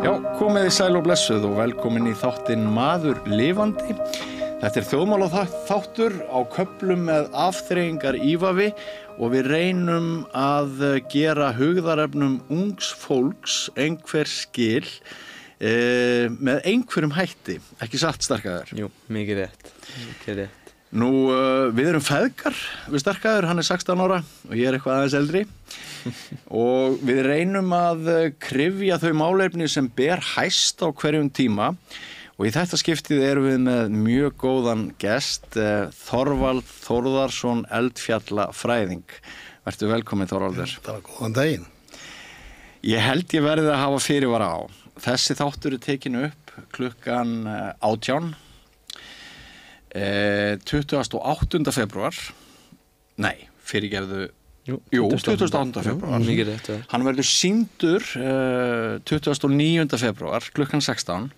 Já, komið í sæl og blessuð og velkomin í þáttinn Maður lifandi. Þetta þjóðmála þáttur á köflum með afþreyingar ívafi og við reynum að gera hugðarefnum ungs fólks einhver skil með einhverjum hætti. Ekki satt, Starkaður? Jú, mikið rétt. Nú, við erum feðgar við Starkaður, hann 16 ára og ég eitthvað aðeins eldri og við reynum að kryfja þau málefni sem ber hæst á hverjum tíma og í þetta skiptið erum við með mjög góðan gest, Þorvald Þórðarson eldfjallafræðing. Vertu velkomin, Þorvaldur. Það var góðan daginn. Ég held ég verið að hafa fyrirvara á. Þessi þáttur tekinu upp klukkan 18. 28. febrúar. Nei, fyrirgefðu. Jú, 28. febrúar. Mikið rétt. Hann verður sýndur 29. febrúar klukkan 16.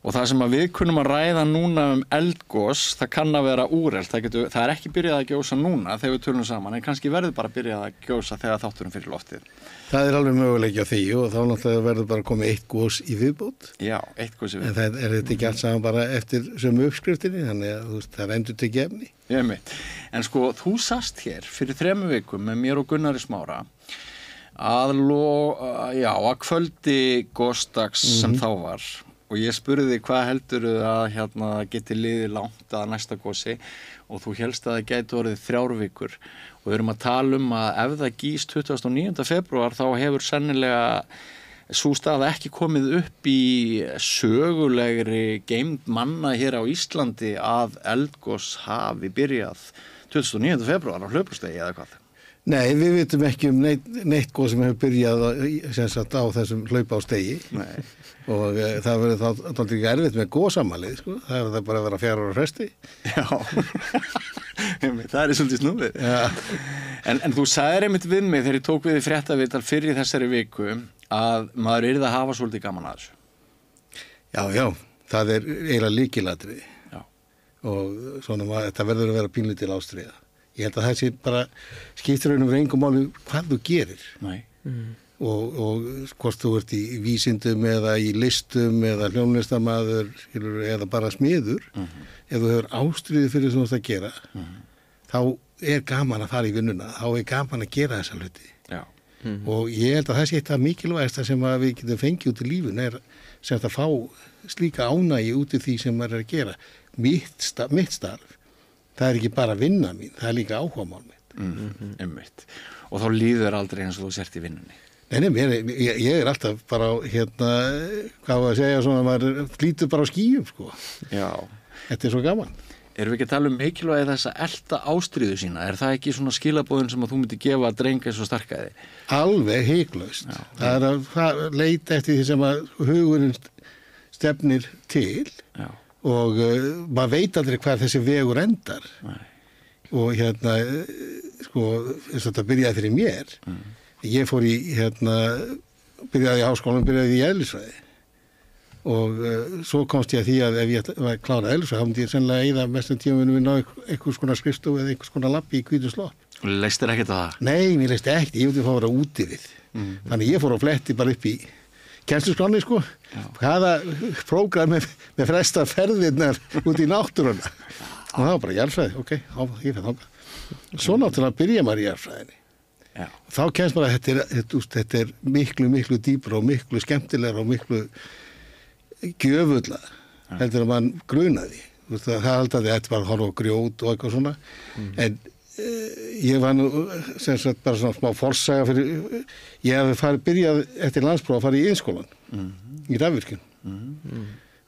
Og það sem við kunnum að ræða núna eldgos, það kann að vera úrelt. Það er ekki byrjað að gjósa núna þegar við tölum saman, en kannski verður bara byrjað að gjósa þegar þátturinn fyrir loftið. Það er alveg möguleiki á því og þá náttúrulega verður bara komið eitt gos í viðbót. Já, eitt gos í viðbót. En það er þetta ekki allt saman bara eftir sömu uppskriftinni, þannig að það er endur tekið efni. Ég veit. En sko, þú sast hér fyrir 3 vikum með mér og Gunnari Smára að kvöldi gosdags sem þá var. Og ég spurði hvað heldurðu að geti liðið langt að næsta gosi og þú hélst að það gæti orðið 3 vikur. Og við erum að tala að ef það gýs 29. febrúar þá hefur sennilega sú staða ekki komið upp í sögulegri geymd manna hér á Íslandi að eldgos hafi byrjað 29. febrúar á Hlaupastegi eða hvað? Nei, við vitum ekki neitt gos sem hefur byrjað á þessum Hlaupastegi. Nei. Og það verður þá ekki erfitt með gosamalið, sko. Það er það bara að vera 4 ára fresti. Já, það er svolítið snúið. Ja. En þú sagðir einmitt við mig þegar ég tók við í fréttaviðtal fyrr í þessari viku að maður yrði að hafa svolítið gaman að þessu. Já, það er eiginlega lykilatriði. Já. Og svona, þetta verður að vera pínlítil ástríða. Ég held að þessi bara skiptir raunum engum máli hvað þú gerir. Nei. Og hvort þú ert í vísindum eða í listum eða hljómlistamaður eða bara smiður, ef þú hefur ástríði fyrir svona að gera, þá er gaman að fara í vinnuna, þá er gaman að gera þessa hluti. Já. Og ég held að það sé eitt af mikilvægasta sem við getum fengið út í lífun er sem að fá slíka ánægi út í því sem maður er að gera. Mitt starf, það er ekki bara vinna mín, það er líka áhugamál mitt. Einmitt. Og þá líður aldrei eins og þú sért í vinnunni. Nei, ég er alltaf bara hvað að segja svona, maður flýtur bara á skýjum, sko. Já. Þetta er svo gaman. Erum við ekki að tala mikilvægi þess að elta ástríðu sína? Er það ekki svona skilaboðin sem að þú myndir gefa að dreng eins og Starkaði? Alveg hiklaust. Það er að leita eftir því sem að hugurinn stefnir til. Já. Og maður veit aldrei hvar þessi vegur endar. Nei. Og sko, eins og þetta byrjaði fyrir mér. Ég fór byrjaði í háskólanum, byrjaði í eðlisfræði og svo komst ég að því að ef ég var klárað eðlisfræði þá myndi ég sennilega eyða mestum tímanum við ná einhvers konar skrifstofu eða einhvers konar labbi í hvítum slott. Og leist þér ekkert á það? Nei, mér leist ekkert, ég vildi fá að vera úti við. Þannig ég fór á fletti bara upp í kennsluskráni, sko. Já. Hvaða prógram með fresta ferðirnar út í náttúruna. Og það var bara jarðfræði, ok, ég fer þangað. Svo náttúrulega byrja maður í jarðfræðinni. Já. Þá kemst maður að þetta er miklu dýpra og miklu skemmtilegra og miklu gjöfulla heldur að mann grunaði. Það held að þetta var að horfa á grjót og eitthvað svona. En ég var nú sem sagt bara svona smá forsaga fyrir ég hef byrjað eftir landspróf að fara í iðnskólann í rafvirkjun.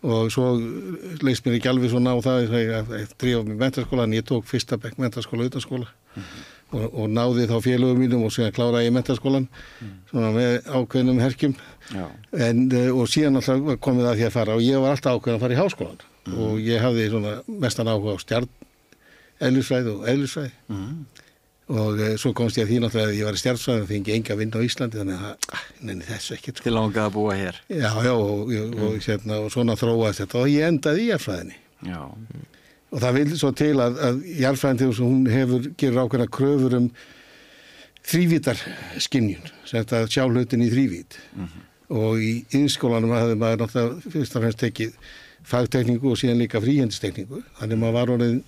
Og svo leist mér ekki alveg svona á það að drífa mig menntaskóla en ég tók 1. bekk menntaskóla utanskóla. Og náði þá félögum mínum og síðan kláraði ég menntaskólan svona með ákveðnum herkjum og síðan alltaf komið að því að fara og ég var alltaf ákveðin að fara í háskólan og ég hafði svona mestan áhuga á eðlisfræði og eðlisfræði og svo komst ég að því náttúrulega að ég var í stjarnfræði og fengi enga vinnu á Íslandi þannig að nenni þessu ekkert. Þið langaði að búa hér? Já og svona þróaðist þetta og ég endaði í jarðfræðinni. Já. Og það vil svo til að jarðfræðin til hún gerir ákveðna kröfur þrívítarskynjun, sem þetta sjá hlutin í þrívít. og í iðnskólanum hafði maður náttúrulega fyrst og fremst tekið fagtekningu og síðan líka fríhendistekningu, þannig maður var orðin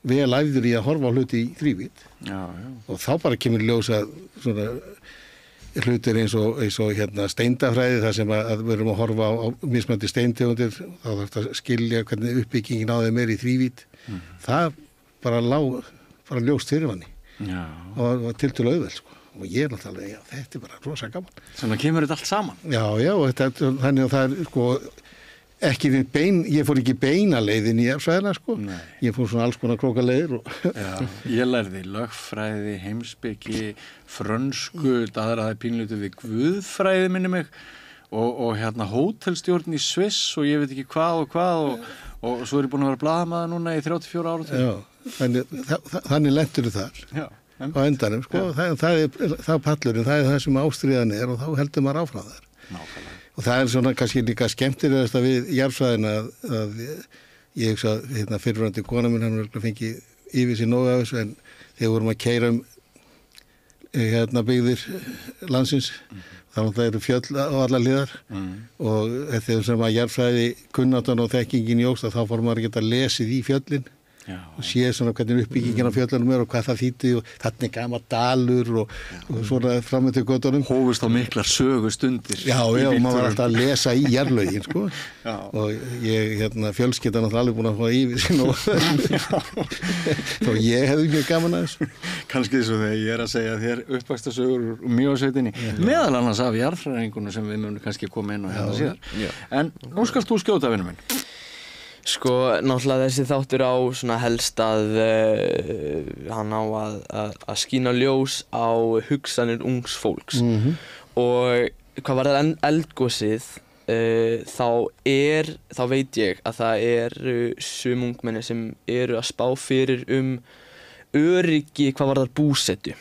vel æfður í að horfa á hluti í þrívídd og þá bara kemur ljós að svona hlutir eins og steindafræði þar sem að við erum að horfa á mismandi steintegundir, þá þarf að skilja hvernig uppbyggingin á þeim í þrívídd. Það bara bara ljóst fyrir manni og var tiltölu auðveld sko. Og ég náttúrulega, þetta bara rosa gaman. Svona kemur þetta allt saman? Já, þannig að það sko ekki ég fór ekki beina leiðin í jarðfræðina sko. Nei. Ég fór svona alls konar krókaleiðir ég lærði lögfræði, heimspeki, frönsku, daðraði pínlutu við guðfræði minni mig og hótelstjórn í Sviss og ég veit ekki hvað og svo er ég búin að vera blaðamaður núna í 34 ára. Já, þannig lentur þar. Já. Á endanum, sko, það pallurinn, það það sem ástríðan og þá heldur maður áfram þar. Nákvæmlega. Og það svona kannski líka skemmtilegast við jarðfræðina að ég hugsa að fyrirverandi kona minn, hann fengið yfir sér nógu af þessu en þegar vorum að keyra byggðir landsins, þá eru fjöll á alla hliðar og þegar sem að jarðfræði kunnáttan og þekkingin jókst þá fór maður að geta lesið í fjöllin og séð svona hvernig uppbyggingin á fjöllunum og hvað það þýddi og þannig gamall dalur og svona fram til götunum. Hófust á miklar sögustundir. Já, og maður var alltaf að lesa í jarðlögin, sko. Og ég, fjölskyldan náttúrulega alveg búin að fá yfir sín og þó ég hefði mjög gaman að þessu. Kannski eins og þegar ég að segja þér uppvaxtasögur úr Mývatnssveitinni, meðal annars af jarðfræðingunum sem við munum kannski koma inn á síðar. En nú skalt þú skjóta, vinur minn. Sko, náttúrulega þessi þáttur á svona helst að hann á að skína ljós á hugsanir ungs fólks og hvað var það eldgosið þá veit ég að það sum ungmenni sem eru að spá fyrir öryggi hvað var það búsetu.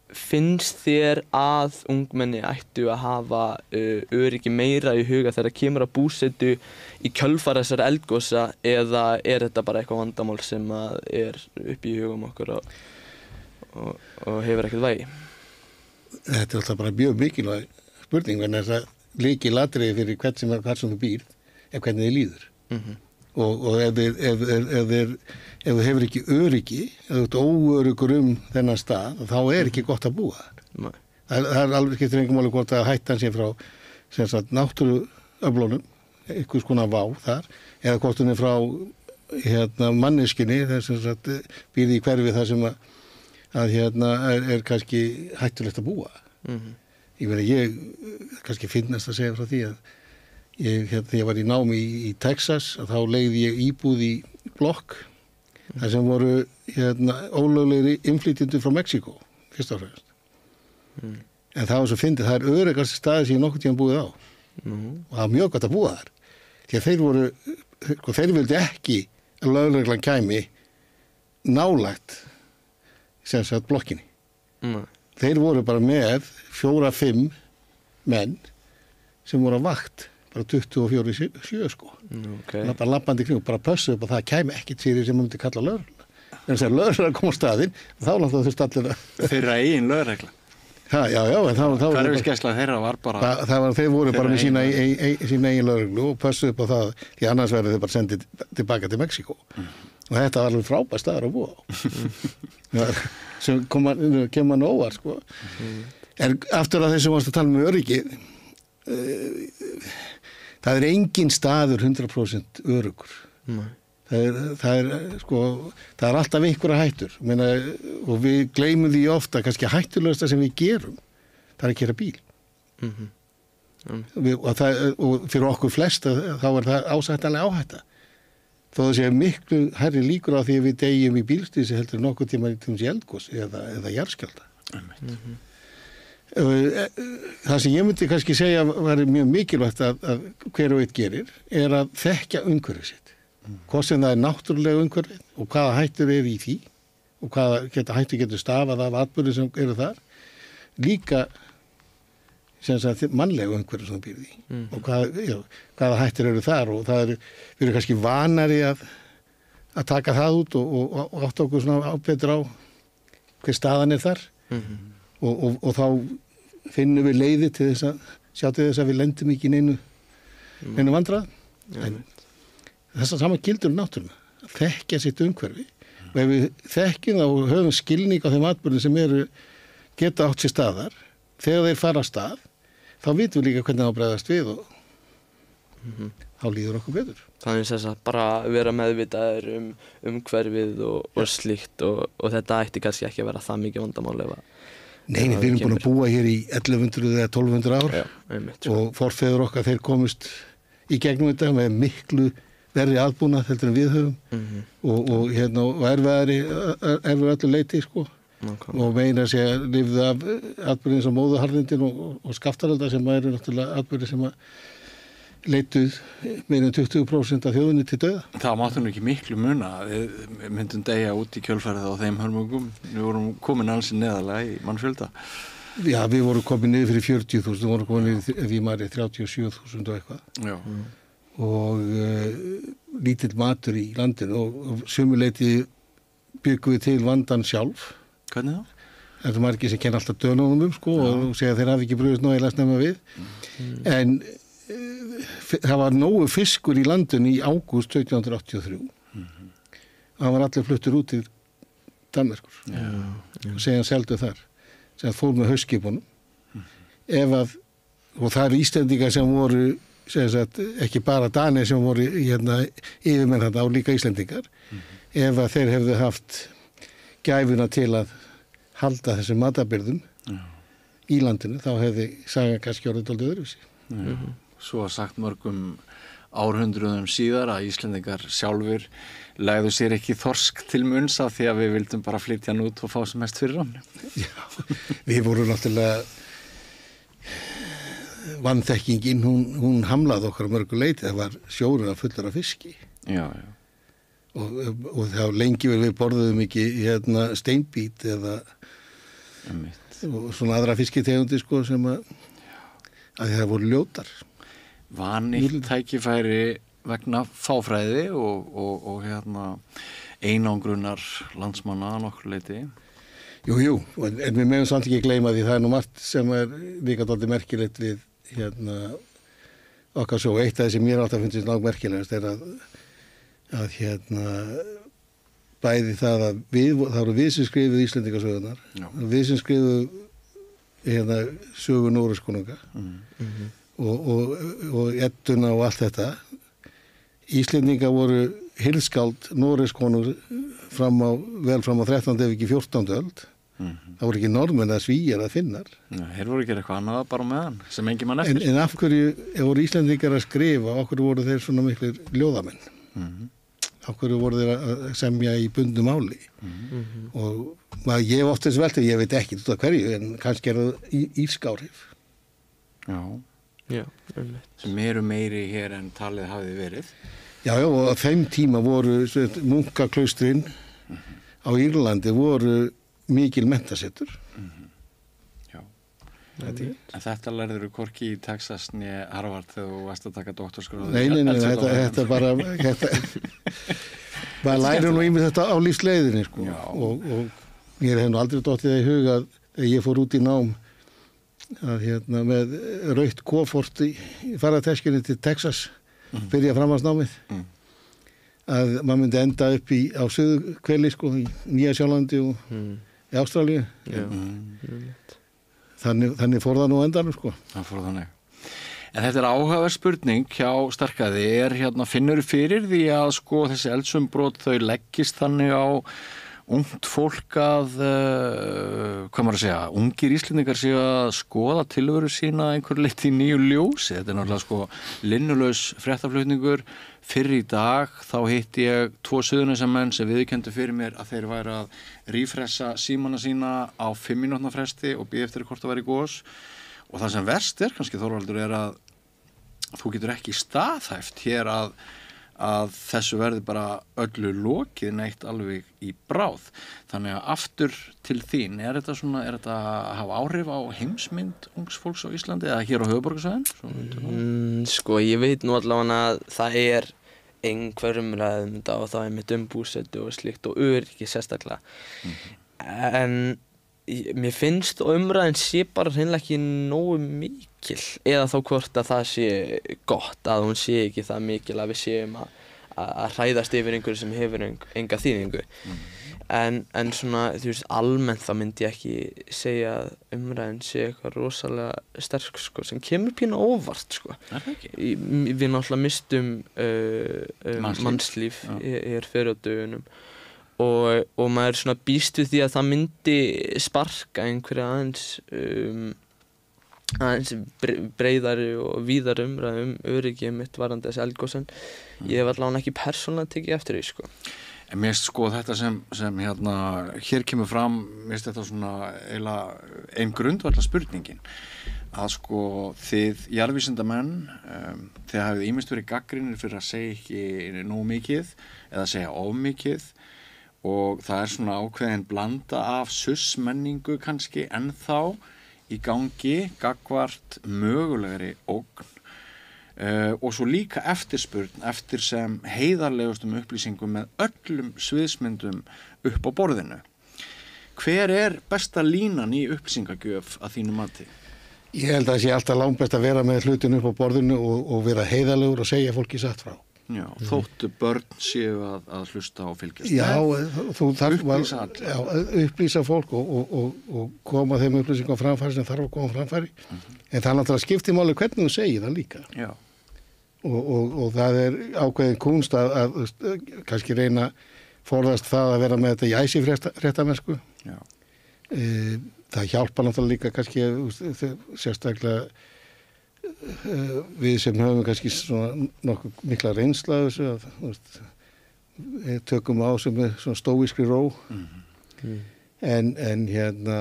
Finnst þér að ungmenni ættu að hafa öryggi meira í huga þegar kemur að búsetu í kjölfar þessar eldgosa eða þetta bara eitthvað vandamál sem upp í hugum okkur og hefur ekkert vægi? Þetta alltaf bara mjög mikilvæg spurning en þess að lykilatriði fyrir hvern sem þú býr hvernig þið líður. Og ef þú hefur ekki öryggi, ef þú ert óöryggur þennan stað, þá ekki gott að búa þar. Það alveg skiptir engum máli hvort að hættan sé frá náttúruöflunum, einhvers konar vá þar, eða hvort hún frá manneskjunni, þess að býrði í hverfi þar sem að kannski hættulegt að búa. Ég kannski finnast að segja frá því að þegar ég var í námi í Texas þá leigði ég íbúð í blokk þar sem voru ólöglegri innflytjendur frá Mexíkó fyrst og fremst. En það var svo fyndið, það öruggasti staður sem ég nokkurn tímann búið á og það var mjög gott að búa þar því að þeir vildu ekki að lögreglan kæmi nálægt sem sagt blokkinni. Þeir voru bara með 4-5 menn sem voru að vakt bara 24/7 sko. Bara labbandi kring, bara pössu upp að það kæmi ekkert fyrir sem myndi kalla lögregluna. En þegar lögreglan kom á staðinn, þá náttúrulega þurfti allir að... Þeirra eigin lögregla? Já, en þá... Hverfisgæsla þeirra var bara... Þeir voru bara með sína eigin lögreglu og pössu upp á það, því annars verður þeir bara sendið tilbaka til Mexíkó. Og þetta var alveg frábær staður að búa á. Sem kemur nógar, sko. En aftur að þessum varst að tala með öryggi, það engin staður 100% öruggur. Það er alltaf einhverja hættur. Og við gleymum því ofta, kannski hættulegasta sem við gerum, það að gera bíl. Og fyrir okkur flesta þá það ásættanlega áhætta. Þó það sé miklu hærri líkur á því að við deyjum í bílstísi heldur nokkuð tíma í eldgos eða jarðskjálfta. Það sem ég myndi kannski segja var mjög mikilvægt að hver og einn gerir að þekkja umhverfið sitt. Hvort sem það náttúrulega umhverfið og hvaða hættur í því og hvaða hættur getur stafað af atburðum sem eru þar. Líka mannlega umhverfið sem það býr í og hvaða hættur eru þar og það við erum kannski vanari að taka það út og átta okkur svona ábetur á hver staðan er þar og þá finnum við leiði til þess að sjá til þess að við lendum ekki í neinu vandræðum. En þess að sama gildur náttúruna, að þekkja sitt umhverfi og ef við þekkjum það og höfum skilning á þeim atburðum sem geta átt sér staðar, þegar þeir fara af stað, þá vitum við líka hvernig það bregðast við og þá líður okkur betur. Þannig að bara vera meðvitaður umhverfið og slíkt og þetta ætti kannski ekki að vera það mikið vandamál ef að Nei, við erum búin að búa hér í 1100 eða 1200 ár og forfeður okkar þeir komust í gegnum þetta með miklu verri aðbúnað heldur en við höfum og erfiðari öllu leyti sko og meina að segja lifðu af atburðin sem móðuharðindin og skaftaraldar sem eru náttúrulega atburði sem leituð meira en 20% af þjóðinni til dauða. Það máttu nú ekki miklu muna. Við myndum deyja út í kjölfarið á þeim hörmungum. Við vorum komin alls neðarlega í mannfjölda. Já, við vorum komin niður fyrir 40.000, við vorum komin niður ef ég maður 37.000 og eitthvað. Já. Og lítill matur í landinu og sömuleyti byggum við til vandan sjálf. Hvernig þá? Það eru margir sem kenna alltaf dönunum sko og segja að þeir hafi ekki brugðist nóg að snemma við. En það var nógu fiskur í landinu í ágúst 1783 hann var allir fluttur út til Danmerkur og segja hann seldu þar sem fór með haustskipunum og það eru Íslendingar sem voru sagt, ekki bara Danir sem voru yfirmenn þarna og líka Íslendingar ef að þeir hefðu haft gæfuna til að halda þessum matarbirgðum í landinu þá hefði sagan kannski orðið dálítið öðruvísi. Svo að sagt mörgum árhundruðum síðar að Íslendingar sjálfur legðu sér ekki þorsk til munns af því að við vildum bara flytja hann út og fá sem mest fyrir hann. Já, við vorum náttúrulega vanþekkingin, hún hamlaði okkar mörgu leyti, það var sjórinn að fullur af fiski. Já. Og þá lengi við borðuðum ekki steinbít eða svona aðra fiskitegundi sko sem að það voru ljótar. Vanýtt tækifæri vegna fáfræði og einangrunar landsmanna að nokkur leyti. Jú, en við megum samt ekki gleyma því það er nú margt sem er líka dálítið merkilegt við okkar svo. Eitt af því sem mér alltaf finnst langmerkilegast er að bæði það að það eru við sem skrifuð Íslendingasögunar, við sem skrifuð sögu Noregskonunga og edduna og allt þetta. Íslendingar voru hirðskáld Noregskonungs vel fram á 13. ef ekki 14. öld. Það voru ekki norðmenn að Svíar að Finnar. Þeir voru ekki eitthvað annað bara með hann sem engin mann eftir. En af hverju voru Íslendingar að skrifa, af hverju voru þeir svona miklir ljóðamenn? Af hverju voru þeir að semja í bundnu máli? Og ég hef oft þess veltið, ég veit ekki út af hverju, en kannski er það írskárif. Já, sem eru meiri hér en talið hafði verið. Já, og á þeim tíma voru munkaklaustrin á Írlandi voru mikil menntasetur. Já. En þetta lærður þú hvorki í Texas né Harvard þegar þú varst að taka doktorskráðu? Nei, þetta bara maður lærir nú ímið þetta á lífsleiðinni sko. Og mér hef nú aldrei dottið það í huga að ég fór út í nám að með rautt kofort í farateskjunni til Texas byrja framhaldsnámið að maður myndi enda upp á Suðurhveli sko, í Nýja-Sjálandi og í Ástralíu. Þannig fór það nú endanum sko. Það fór þannig. En þetta er áhugaverð spurning hjá Starkaði, finnur fyrir því að sko þessi eldsumbrot þau leggist þannig á ungt fólk að, hvað maður að segja, ungir Íslendingar séu að skoða tilveru sína einhver leyti í nýju ljósi. Þetta er náttúrulega sko linnulaus fréttaflutningur. Fyrr í dag þá hitti ég 2 Suðurnesjamenn sem viðurkenndu fyrir mér að þeir væru að rífressa símana sína á 5 mínútna fresti og bíða eftir hvort það væri gos. Og það sem verst er kannski, Þorvaldur, er að þú getur ekki staðhæft hér að þessu verði bara öllu lokið neitt alveg í bráð. Þannig að aftur til þín, er þetta að hafa áhrif á heimsmynd ungs fólks á Íslandi eða hér á höfuðborgarsvæðinu? Sko, ég veit nú allavega að það er einhver umræðum og það er mitt búsetu og slíkt og öryggi sérstaklega. En mér finnst umræðin sé bara hreinlega ekki nógu mikil mikil eða þá hvort að það sé gott að hún sé ekki það mikil að við séum að hræðast yfir einhverju sem hefur enga þýðingu. En svona, þú veist, almennt þá myndi ég ekki segja að umræðin sé eitthvað rosalega sterk, sko, sem kemur pínu óvart, sko. Er það ekki? Við náttúrulega mistum mannslíf fyrir á dögunum og maður svona býst við því að það myndi sparka einhverja aðeins breiðari og víðari umræðu öryggi mitt varðandi þessi eldgosin. Ég hef allavega ekki persónulega tekið eftir því, sko. En mér finnst sko þetta sem hérna hér kemur fram, mér finnst þetta svona eiginlega ein grundvallar spurningin að sko þið jarðvísindamenn þið hafið ýmist verið gagnrýnir fyrir að segja ekki nógu mikið eða segja of mikið og það er svona ákveðin blanda af sussmenningu kannski ennþá í gangi gagnvart mögulegri ógn og svo líka eftirspurn eftir sem heiðarlegustum upplýsingum með öllum sviðsmyndum upp á borðinu. Hver er besta línan í upplýsingagjöf að þínu mati? Ég held að það sé alltaf langbest að vera með hlutin upp á borðinu og vera heiðarlegur og segja fólki satt frá. Já, þóttu börn séu að hlusta og fylgjast. Já, þú þarf upplýsa fólk og koma þeim upplýsingum á framfæri sem þarf að koma á framfæri. En það er náttúrulega skiptir máli hvernig þú segir það líka. Já. Og það er ákveðin kunst að kannski reyna forðast það að vera með þetta í æsifréttamennsku. Já. Það hjálpar náttúrulega líka kannski sérstaklega við sem höfum kannski svona nokkuð mikla reynsla af þessu að tökum á sem með svona stóískri ró en hérna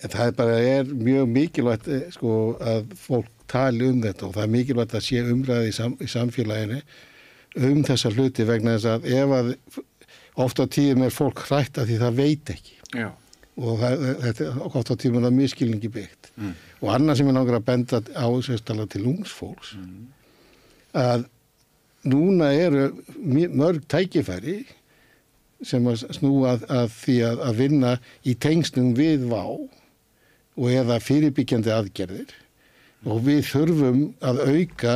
en það er mjög mikilvægt sko að fólk tali þetta og það er mikilvægt að sé umræði í samfélaginu þessa hluti vegna þess að ef að oft á tíðum er fólk hrætt að því það veit ekki. Já. Og þetta oft á tíðum er það misskilningi byggt. Og annað sem ég langar að benda á sérstaklega til ungsfólks að núna eru mörg tækifæri sem að snúa að því að vinna í tengslum við vá og eða fyrirbyggjandi aðgerðir og við þurfum að auka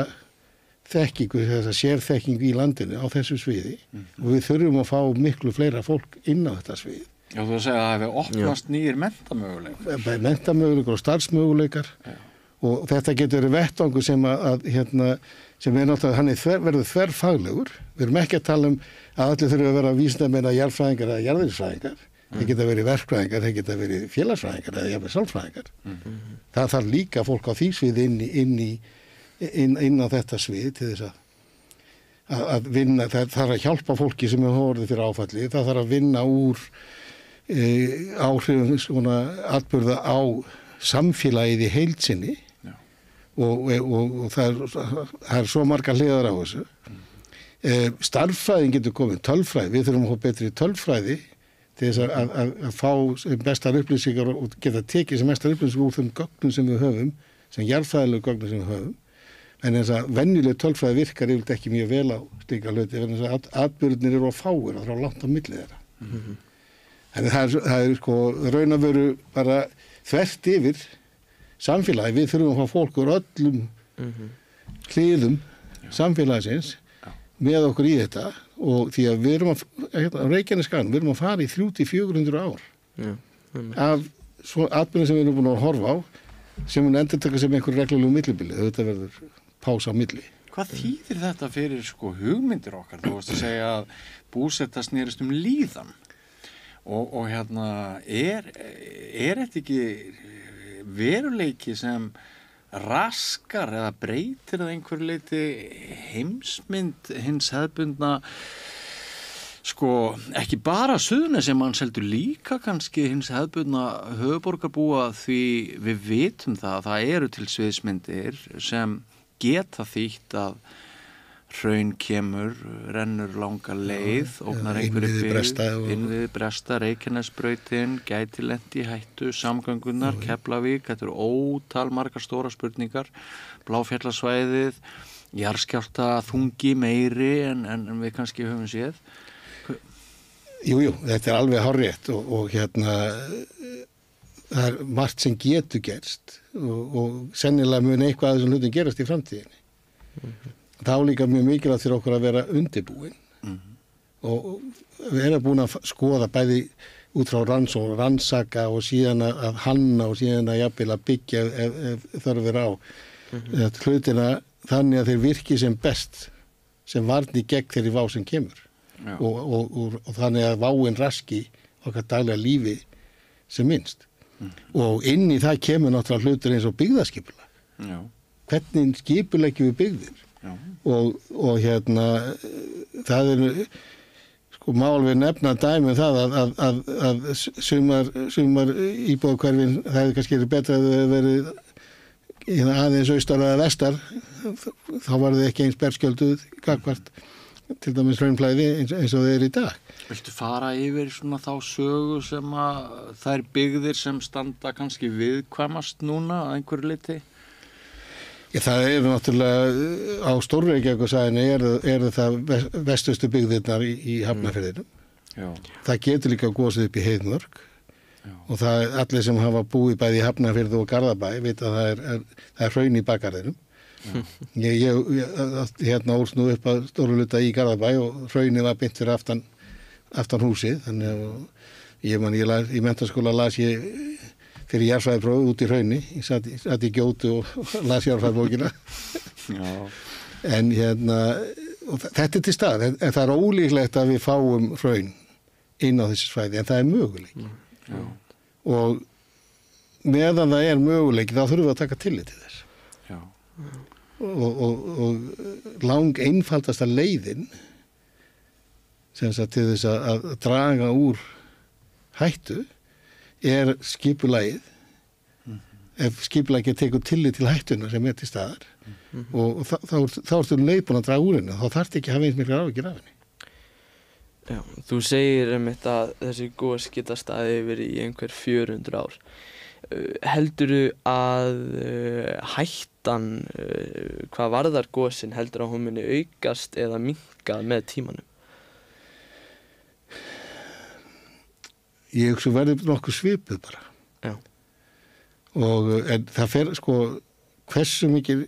þekkingu, þessa sérþekkingu í landinu á þessu sviði og við þurfum að fá miklu fleira fólk inn á þetta svið. Já, þú að segja að það hefur opnast nýjir mentamöguleikar. Mentamöguleikar og starfsmöguleikar og þetta getur verið vettvangur sem sem er náttúrulega, hann verður þverfaglegur. Við erum ekki að tala að allir þurfa að vera vísindamenn jarðfræðingar eða jarðeðlisfræðingar. Þeir geta verið verkfræðingar, þeir geta verið félagsfræðingar eða jafnvel sálfræðingar. Það þarf líka fólk á því svið inn á þetta svið til þess að vinna. Það þarf að hjálpa fólki sem er orðið fyrir áfalli. Það þarf að vinna úr áhrifum svona atburða á samfélagið í heild sinni og það er svo margar hliðar á þessu. Starffræðin getur komið, tölfræði, við þurfum að fá betri tölfræði til þess að fá bestar upplýsingar og geta tekið sem mestar upplýsingar úr þeim gögnum sem við höfum, sem jarðfræðilegu gögnum sem við höfum. En þess að venjuleg tölfræði virkar yfirleitt ekki mjög vel á slíka hluti, en þess að atburðirnir eru á fáir og það er langt á milli þeirra. Þannig það er sko raun að veru bara þvert yfir samfélagi. Við þurfum að fá fólk úr öllum hliðum samfélagsins með okkur í þetta og því að við erum á Reykjanesskaganum, við erum að fara í 300-400 ár af atburðum sem við erum búin að horfa á sem mun endurtaka sem einhver reglulegu millibili. Þetta verður pása á milli. Hvað þýðir þetta fyrir sko hugmyndir okkar? Þú veist að segja að búsetta snerist líðan og hérna er þetta ekki veruleiki sem raskar eða breytir að einhverju leyti heimsmynd hins hefðbundna sko ekki bara Suðurnes sem manns heldur líka kannski hins hefðbundna höfuðborgarbúa því við vitum það eru til sviðsmyndir sem geta þýtt að hraun kemur, rennur langa leið, ógnar einhverju byggð, innviði bresta, Reykjanesbrautin, gæti lent í hættu, samgöngunar, Keflavík, þetta eru ótal margar stóra spurningar, Bláfjallasvæðið, jarðskjálfta þungi meiri en við kannski höfum séð. Jú, þetta er alveg hárrétt og hérna það er margt sem getur gerst og sennilega mun eitthvað að þessum hlutum gerast í framtíðinni. Þá líka mjög mikilvægt fyrir okkur að vera undirbúin og vera búin að skoða bæði út frá rannsaka og síðan að hanna og síðan að jafnvel að byggja ef þarf á hlutina þannig að þeir virki sem best sem varni gegn þeirri vá sem kemur og þannig að váin raski okkar daglega lífi sem minnst. Og inn í það kemur náttúrulega hlutur eins og byggðaskipulag. Hvernig skipuleggjum við byggðir? Og það sko mál við nefna dæmi það að sumar íbúðahverfin það hefði kannski verið betra að þau hefði verið aðeins austar eða vestar þá var þau ekki eins berskjölduð gagnvart til dæmis hraunflæði eins og þau eru í dag. Viltu fara yfir svona þá sögu sem að þær byggðir sem standa kannski viðkvæmast núna að einhverju liti? Já, það eru náttúrulega á Stór-Reykjavíkursvæðinu eru það vestustu byggðirnar í Hafnarfirðinum. Það getur líka gosið upp í Heiðmörk og það er allir sem hafa búið bæði í Hafnarfirði og Garðabæ vita að það er hraun í bakgarðinum. Ég ólst nú upp að stóru hluta í Garðabæ og hraunið var beint fyrir aftan húsið þannig að í menntaskóla las ég fyrir jarðfræðiprófið út í hrauni ég satt í Gjótu og las jarðfræðibókina en og þetta til stað en það er ólíklegt að við fáum hraun inn á þessi svæði en það er möguleiki og meðan það er möguleiki þá þurfum við að taka tillit til þess og lang einfaldasta leiðin sem sagt til þess að draga úr hættu er skipulagið ef skipulagið tekur tillit til hættuna sem til staðar og þá ertu leið búin að draga úr henni þá þarf ekki að hafa eins miklar áhyggjur af henni. Já, þú segir að þessi gos geta staðið yfir í einhver 400 ár. Heldurðu að hættan hvað varðar gosin heldur að hún muni aukast eða minnka með tímanum? Ég hugsa verður nokkuð svipuð bara. Já. Og en það fer hversu mikið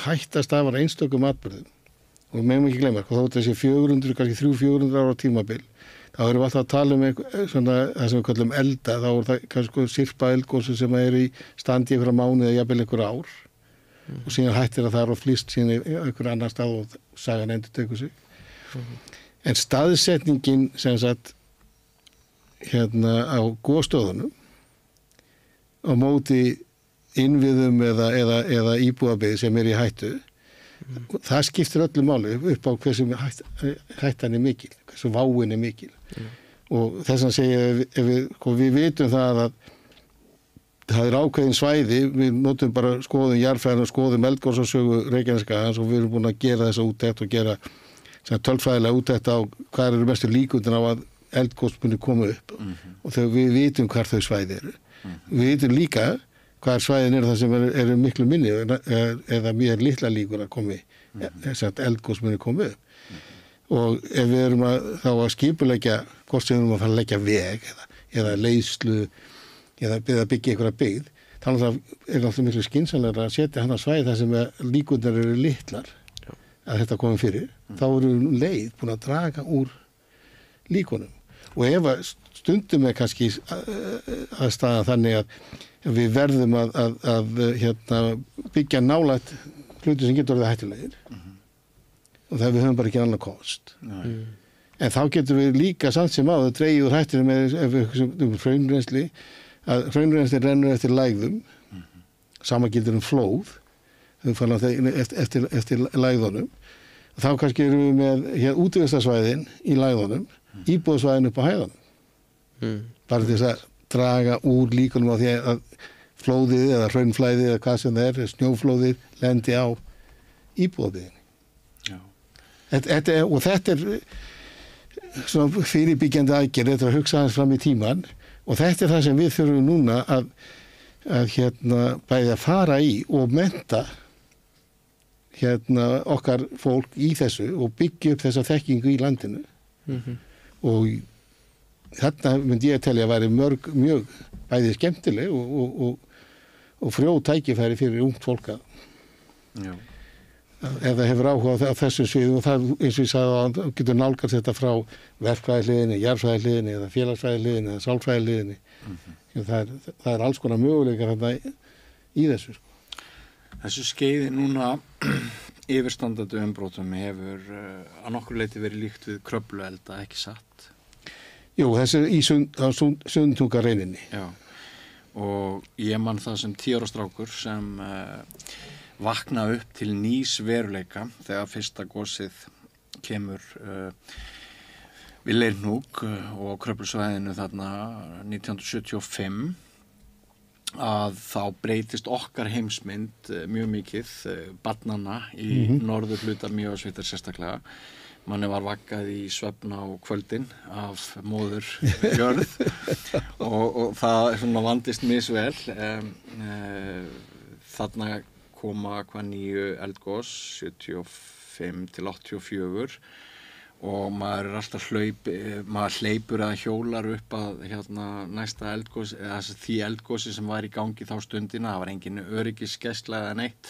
hætta stafar einstökum atburðum og megum ekki gleyma þótt þessi 400, kannski 300-400 ára tímabil þá erum við alltaf að tala svona það sem við kallum elda þá er það kannski sirpa eldgosu sem er í standi einhverja mánuði eða jafnvel einhverja ár og síðan hættir að það er á flýst síðan í einhverja annar stað og sagan endurtekur sig en staðsetningin sem sagt á gosstöðunum á móti innviðum eða íbúðabyggð sem er í hættu það skiptir öllu máli upp á hversu hættan er mikil hversu váin er mikil og þess að segja við vitum það að það er ákveðin svæði við notum bara skoðum jarðfræðina og skoðum eldgosasögu Reykjanesskagans og við erum búin að gera þessa úttekt og gera tölfræðilega úttekt á hvað eru mestu líkurnar á að eldgos muni koma upp og þegar við vitum hvar þau svæði eru við vitum líka hvar svæðin eru það sem eru miklu minni eða mjög litla líkur að komi eldgos muni koma upp og ef við erum þá að skipuleggja hvort sem við erum að fara að leggja veg eða leiðslu eða byggja einhverja byggð þá er náttúrulega miklu skynsamlegra að setja hann að svæði þar sem líkurnar eru litlar að þetta komi fyrir þá eru leið búin að draga úr líkunum og ef stundum er kannski að staða þannig að við verðum að byggja nálægt hluti sem getur orðið hættulegir og það við höfum bara ekki annan kost en þá getum við líka samt sem á það dregið úr hættinu með ef við hraunrennsli að hraunrennsli rennur eftir lægðum sama gildir flóð þau fara eftir lægðunum þá kannski erum við með útivistarsvæðin í lægðunum íbúðsvæðin upp á hæðunum bara til þess að draga úr líkunum á því að flóðið eða hraunflæðið eða hvað sem það snjóflóðið lendi á íbúðabyggðinni. Og þetta er svona fyrirbyggjandi aðgerð, þetta er að hugsa hans fram í tíman og þetta er það sem við þurfum núna að bæði að fara í og mennta okkar fólk í þessu og byggja upp þessa þekkingu í landinu og þarna myndi ég að telja að væri mjög bæði skemmtileg og frjó tækifæri fyrir ungt fólk ef það hefur áhuga á þessum sviðum, og það, eins og ég sagði að getur nálgast þetta frá verkfræðihliðinni, jarðfræðihliðinni eða félagsfræðihliðinni eða sálfræðihliðinni. Það alls konar möguleikar þarna í þessu. Þessu skeiði núna yfirstandandi umbrotum hefur að nokkur leyti verið líkt við Kröfluelda, ekki satt? Jú, þessi í Sundhnúkareininni. Já, og ég man það sem 10 ára strákur sem vakna upp til nýs veruleika þegar fyrsta gosið kemur við Leirhnúk og Kröflusvæðinu þarna 1975, að þá breytist okkar heimsmynd mjög mikið, barnanna í norðurhluta Mývatnssveitar sérstaklega. Manni var vaggað í svefn á kvöldin af móður jörð og það svona vandist misvel. Þarna koma nýju eldgos 75 til 84 og maður alltaf maður hleypur eða hjólar upp að næsta eldgos, eða því eldgosi sem var í gangi þá stundina. Það var engin öryggisgæsla eða neitt.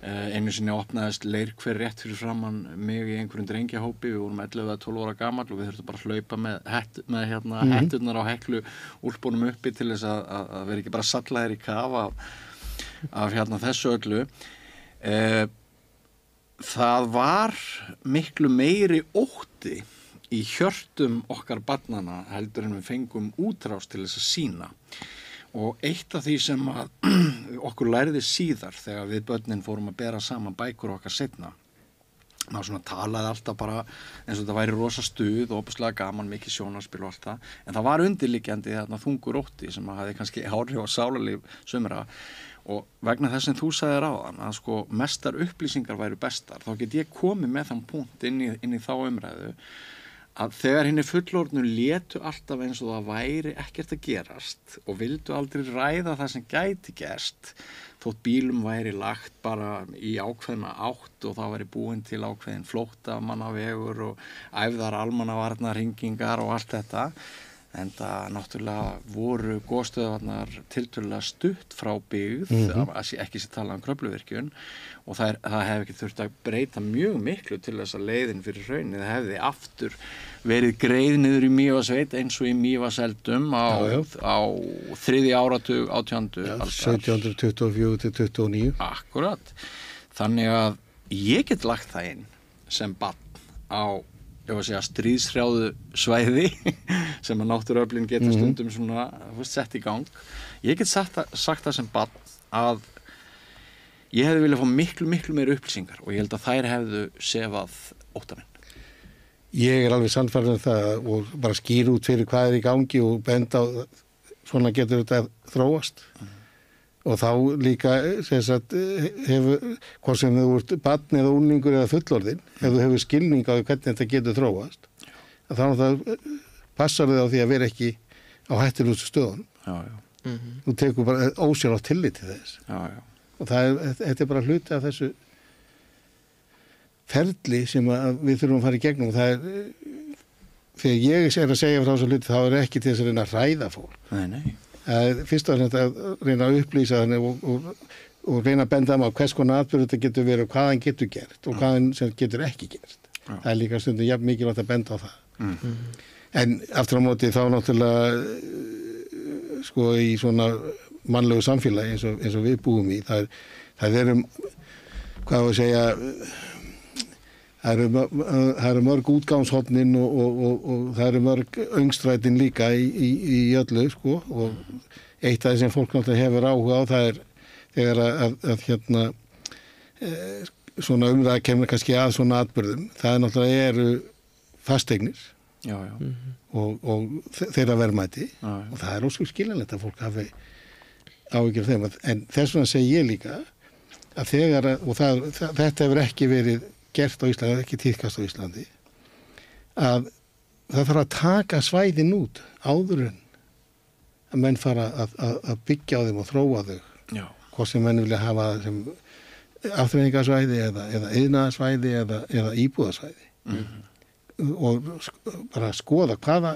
Einu sinni opnaðist leirhver rétt fyrir framan mig í einhverjum drengjahópi. Við vorum 11 eða 12 ára gamall og við þurftum bara að hlaupa með hetturnar á heklu úlpunum uppi til þess að vera ekki bara sallaðir í kaf af þessu öllu. Það var miklu meiri ótti í hjörtum okkar barnanna heldur en við fengum útrás til þess að sýna. Og eitt af því sem okkur lærði síðar þegar við börnin fórum að bera saman bækur okkar seinna, maður svona talaði alltaf bara eins og þetta væri rosa stuð og opaslega gaman, mikið sjónarspil og allt það, en það var undirliggjandi þungur ótti sem hafði kannski áhrif á sálarlíf sumra. Og vegna þess sem þú sagðir áðan að sko mestar upplýsingar væru bestar, þá get ég komið með þann punkt inn í þá umræðu að þegar hinni fullorðnu létu alltaf eins og það væri ekkert að gerast og vildu aldrei ræða það sem gæti gerst, þótt bílum væri lagt bara í ákveðna átt og það væri búin til ákveðin flóttamannavegur og æfðar almannavarnarhringingar og allt þetta. En það náttúrulega voru gosstöðvarnar tiltölulega stutt frá byggð, ekki sér tala um Kröfluvirkjun, og það hefði ekki þurft að breyta mjög miklu til þess að leiðin fyrir hraunið hefði aftur verið greið niður í Mývatnssveit eins og í Mývatnseldum á þriðja áratug 18. aldar. 1724 til 29. Akkurat. Þannig að ég get lagt það inn sem barn á stríðshrjáðu svæði sem að náttúruöflin geta stundum svona sett í gang. Ég get sagt það sem barn að ég hefði viljað fá miklu meiri upplýsingar og ég held að þær hefðu sefað óttaminn. Ég alveg sannfærður það og bara skýr út fyrir hvað í gangi og benda á svona getur þetta þróast. Og þá líka hefur, hvort sem þú ert barn eða unglingur eða fullorðinn, ef þú hefur skilning á hvernig þetta getur þróast, þá passar þið á því að vera ekki á hættulegustu stöðunum. Þú tekur bara ósjálfrátt tillit til þess. Og þetta bara hluti af þessu ferli sem við þurfum að fara í gegnum. Þegar ég að segja frá þessu hluti, þá ekki til þess að reyna að ræða fólk. Nei. Fyrst og fremst að reyna að upplýsa þannig og reyna að benda á hvers konar atburður þetta getur verið og hvað hann getur gert og hvað hann sem getur ekki gert. Það líka stundum jafn mikilvægt að benda á það. En aftur á móti þá náttúrulega sko í svona mannlegu samfélagi eins og við búum í, það hvað að segja, það eru mörg útgangshornin og það eru mörg öngstrætin líka í öllu sko, og eitt af því sem fólk náttúrulega hefur áhuga á það þegar að svona umræða kemur kannski að svona atburðum, það náttúrulega eru fasteignir og þeirra verðmæti og það ósköp skiljanlegt að fólk hafi áhyggjur af þeim, en þess vegna segi ég líka að þegar, og þetta hefur ekki verið gert á Íslandi, ekki tíðkast á Íslandi, að það þarf að taka svæðin út áður en að menn fara að byggja á þeim og þróa þau. Hvort sem menn vilja hafa sem afþreyingarsvæði eða iðnaðarsvæði eða íbúðarsvæði. bara skoða hvaða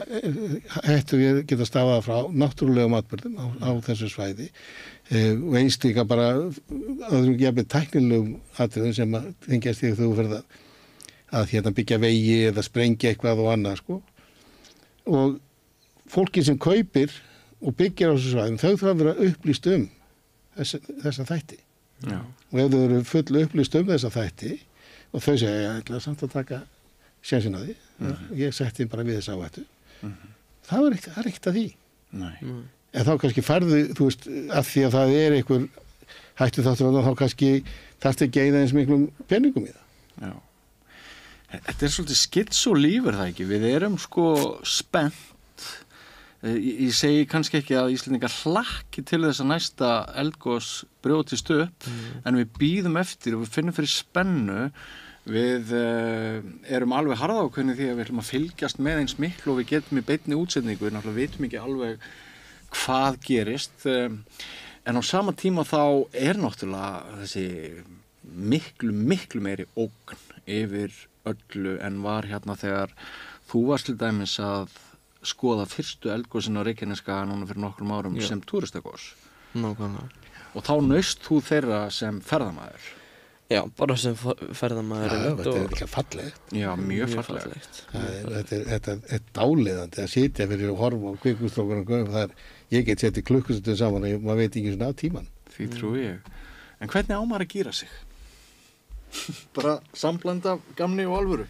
hættur geta stafað frá náttúrulegum atburðum á þessu svæði og einst líka bara öðrum jafnvel tæknilegum atriðum sem að tengjast því að þú ferð að hérna byggja vegi eða sprengja eitthvað og annað sko. Og fólki sem kaupir og byggir á þessu svæðum, þau þarf að vera upplýst þessa þætti. Já. Og ef þau eru full upplýst þessa þætti og þau segja, ég ætla samt að taka sénsinn á því, ég setti bara við þess áhættu. Það er ekkert að því. Nei. En þá kannski færðu, þú veist, að því að það er einhver hættu þáttur þá kannski þarftu ekki eina eins miklum peningum í það. Já. Þetta er svolítið skitsulífur það ekki. Við erum sko spennt. Ég segi kannski ekki að Íslendingar hlakki til þess að næsta eldgos brjótist upp, en við bíðum eftir og við finnum fyrir spennu. Við erum alveg harðákveðnir því að við ætlum að fylgjast með eins miklu og við getum í beinni útsetningu. Við náttúrulega vitum ekki alveg hvað gerist, en á sama tíma þá er náttúrulega þessi miklu meiri ógn yfir öllu en var hérna þegar þú varst til dæmis að skoða fyrstu eldgosin á Reykjaneskaga núna fyrir nokkrum árum sem túristagos. Nákvæmlega. Og þá naust þú þeirra sem ferðamaður. Já, bara sem ferðamaður. Já, þetta er líka fallegt. Já, mjög fallegt. Þetta er dáleiðandi að sitja fyrir að horfa á kvikustrókur. Ég get setið klukkustundu saman og maður veit ekki svona á tíman. Því trúi ég. En hvernig á maður að gíra sig? Bara samblanda gamni og alvöru?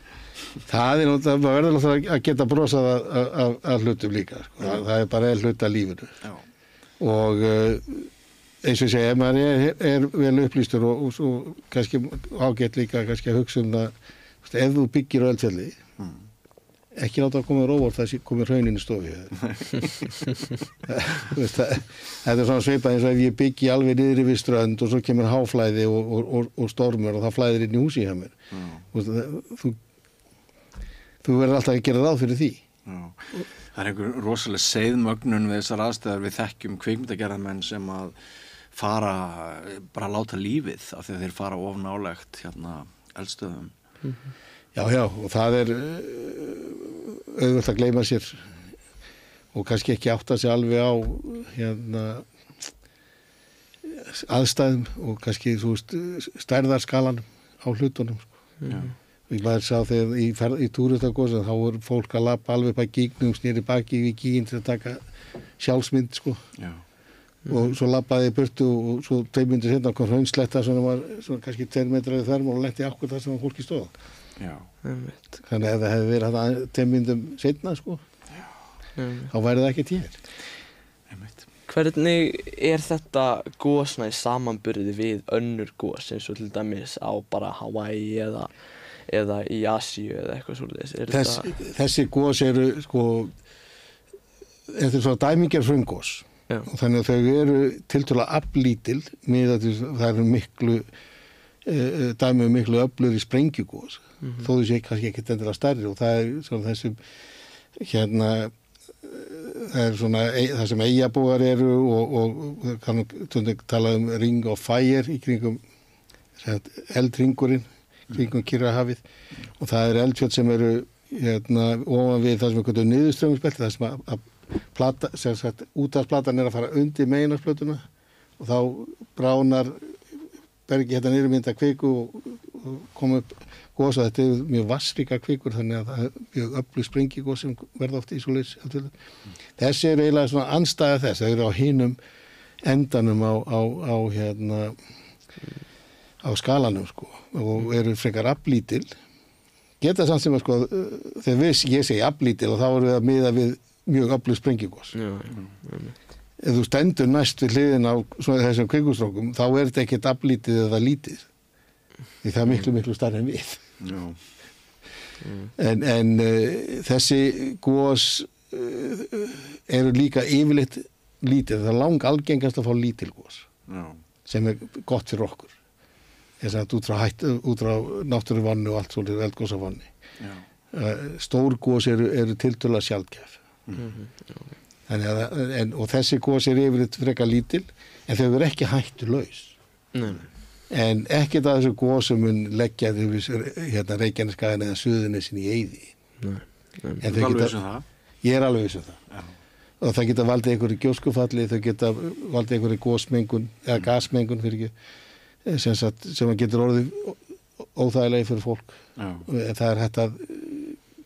Það er náttúrulega, maður verður náttúrulega að geta brosað að hlutum líka. Sko. Það er bara hluta lífinu. Já. Og eins og ég segja, ef maður er vel upplýstur og svo kannski ágætt líka kannski að hugsa það, ef þú byggir á Eldfjalli, ekki láta að koma róvort það komið hraunin í stofi. Þetta er svona svipað eins og ef ég byggi alveg niðri við strönd og svo kemur háflæði og stormur og það flæðir inn í húsi hjá mér. Þú verður alltaf að gera ráð fyrir því. Já. Það er einhver rosalega seiðmögnun við þessar aðstæður. Við þekkjum kvikmyndagerðarmenn sem að fara, bara láta lífið af því að þeir fara of nálægt hérna eldstöðum. Já, og það er auðvitað að gleyma sér og kannski ekki átta sig alveg á hérna aðstæðum og kannski þú veist stærðarskalanum á hlutunum. Já. Ég maður sá þegar í túristagosi þá voru fólk að labba alveg upp að gígnum, snýri baki við gíginn til að taka sjálfsmynd sko. Já. Og svo labbaði í burtu og svo 2 mínútur seinna kom hraunsletta sem var svona kannski 2 metrar í þvermál og lenti akkur þar sem fólki stóð. Já. Þannig að ef það hefði verið hann 10 mínútum seinna sko, þá væri það ekki hér. Hvernig er þetta gosna í samanburði við önnur gos eins og til dæmis á bara Hawaii eða í Asíu eða eitthvað svoleiðis? Þessi gos eru sko, þetta er svona dæmigerð hraungos og þannig að þau eru tiltölulega aflítil miðað til það eru miklu öflur í sprengjugos þó þau sé kannski ekki endilega stærri og það er svona þessum hérna það er svona það sem eyjabúar eru og kannum tala Ring of Fire í kringum eldringurinn kringum Kyrrahafið og það er eldfjöll sem eru hérna ofan við það sem er kvöldu niðurströmmingsbelti það sem að plata, sem sagt útafsplatan er að fara undir meginarplötuna og þá bránar bergi hérna niður mynda kviku og koma upp gos og þetta er mjög vassríka kvikur þannig að það er mjög öflug sprengigos sem verða oft í svoleiðis. Þessi er eiginlega svona andstæða þess, það eru á hinum endanum á hérna á skalanum sko og eru frekar aflítil. Geta samt sem að sko þegar ég segi aflítil og þá erum við að miða við mjög öflug sprengigos. Ef þú stendur næst við hliðin á þessum kvikustrókum þá er þetta ekkert aflítið eða lítið. Því það er miklu stærri en við. En þessi gos eru líka yfirleitt lítið. Það er lang algengast að fá lítil gos sem er gott fyrir okkur. Þess að út frá náttúruvanni og allt svolítið eldgosavanni. Stór gos eru tiltölulega sjaldgæf. Þannig að og þessi gos er yfirleitt frekar lítil en þau eru ekki hættulaus. En ekkert að þessu gosum mun leggja hérna Reykjaneskagan eða Suðurnesin í eyði. En Þú alveg sem það? Ég alveg viss það. Já. Og það geta valdið einhverju gjóskufalli, þau geta valdið einhverju gósmengun eða gasmengun fyrir ekki, sem getur orðið óþægilegi fyrir fólk. Já. Það hægt að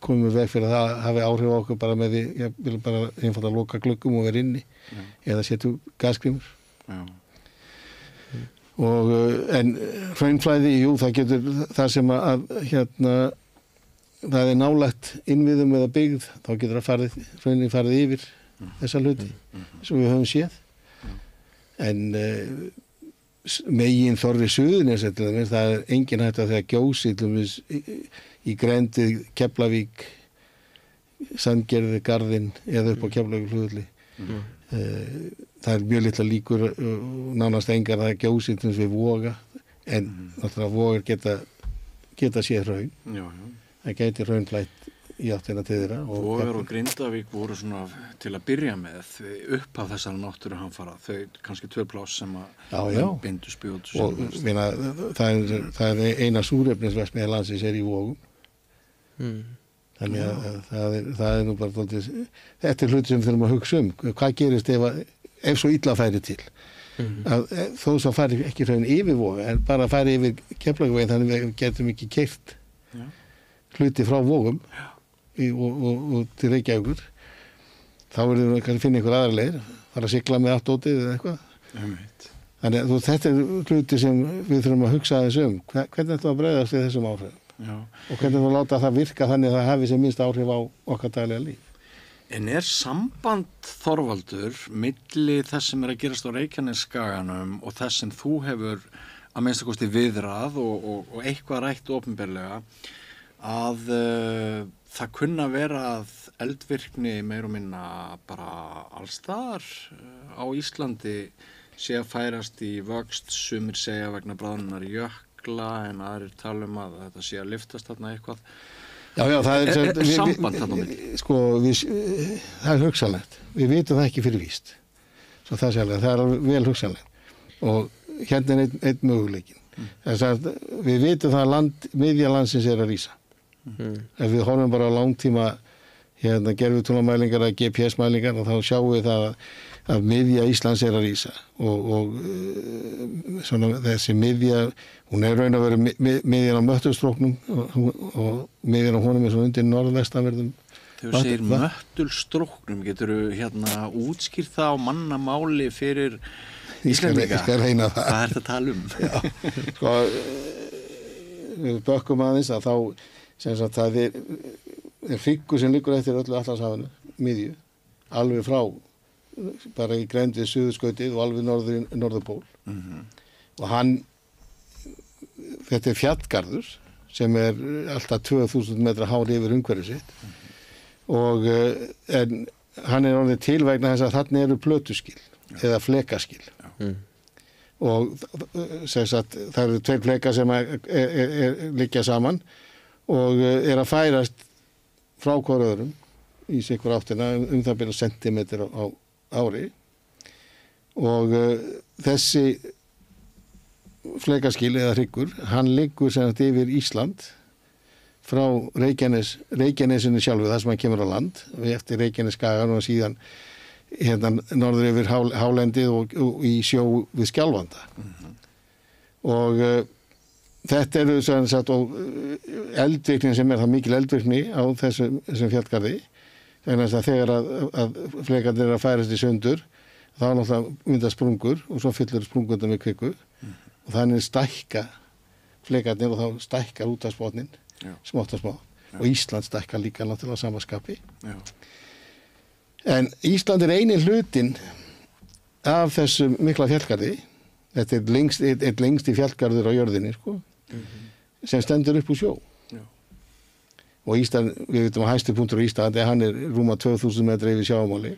koma veg fyrir það að hafi áhrif á okkur bara með því, ég vil bara einfalda að loka gluggum og vera inni eða setja gasgrímur. Já. Og en hraunflæði, jú, það getur það sem að það nálægt innviðum eða byggð, þá getur hraunin farið yfir þessa hluti sem við höfum séð. En megin þorri Suðurnes, það engin hægt að þegar gjósi í Grendi, Keflavík, Sandgerði, Garðinn eða upp á Keflavíkurflugvelli. Það mjög litla líkur nánast engar að það gjósi við Voga, en náttúrulega Vogar geta séð hraun. Já. Það gæti hraunflætt í áttina til þeirra. Vogar og Grindavík voru svona til að byrja með upp af þessar náttúruhamfara, þau kannski 2 pláss sem að bindu spjót og það er eina súrefnisverksmiðja landsins í Vogum. Þannig að það er nú bara dálítið, þetta er hluti sem við þurfum að hugsa hvað gerist ef svo illa færi til að þó svo færi ekki hraun yfir Voga en bara færi yfir Keflavíkurveginn, þannig við getum ekki keypt hluti frá Vogum og til Reykjavíkur, þá verðum við kannski að finna einhver aðra leið, fara að sigla með allt ótið eða eitthvað. Þannig að þetta er hluti sem við þurfum að hugsa aðeins hvernig ætlum að bregðast við þessum áhrifum og hvernig ætlum að láta það virka þannig að það hafi sem minnst áhrif á okkar daglega líf. En er samband, Þorvaldur, milli þess sem að gerast á Reykjanesskaganum og þess sem þú hefur að minnsta kosti viðrað og eitthvað rætt opinberlega að það kunna vera að eldvirkni meir og minna bara allstaðar á Íslandi sé að færast í vöxt, sumir segja vegna bráðnunar jökla en aðrir tala að þetta sé að lyftast þarna eitthvað. Já, það er samband þarna milli? Sko, það er hugsanlegt. Við vitum það ekki fyrir víst. Svo það er alveg vel hugsanlegt. Og hérna er einn möguleikin. Við vitum það að miðja landsins er að rísa. Ef við horfum bara á langtíma gervitunglamælingar eða GPS-mælingar og þá sjáum við það að miðja Íslands er að rísa og svona þessi miðja, hún er raun að vera miðjan á Möttulstróknum og miðjan á honum er svona undir norðvestanverðum. Þegar þú segir Möttulstróknum, geturðu útskýrt það á mannamáli fyrir Íslendinga? Ég skal reyna það. Hvað er þetta að tala um? Já, sko, við bökkum aðeins að þá það er hryggur sem liggur eftir öllu Atlantshafinu, miðju, alveg frá bara í grennd við suðurskautið og alveg norðurpól. Og þetta er fjallgarður sem er alltaf 2000 metra hár yfir umhverfið sitt og en hann er orðið til vegna þess að þarna eru plötuskil eða flekaskil. Og það eru 2 flekar sem liggja saman og er að færast frá hver öðrum í sikkur áttina það byrja sentimeter á ári og þessi flekaskil eða hryggur, hann liggur sem sagt yfir Ísland frá Reykjanesinu sjálfu, það sem hann kemur á land eftir Reykjanesskagan og síðan norður yfir hálendið og í sjó við Skjálfanda. Og þetta eru eldvirkni sem er það mikil eldvirkni á þessum fjallgarði þannig að þegar að flekarnir er að færast í sundur þá náttúrulega mynda sprungur og svo fyllir sprungundar með kviku og þannig stækka flekarnir og þá stækkar úthafsbotninn smátt og smá og Ísland stækkar líka náttúrulega sama skapi. En Ísland er eini hlutinn af þessum mikla fjallgarði. Þetta er lengsti fjallgarður á jörðinni, sko, sem stendur upp úr sjó. Og Ísland, við veitum að hæsti punktur á Íslandi, hann er rúma 2000 metra yfir sjávarmáli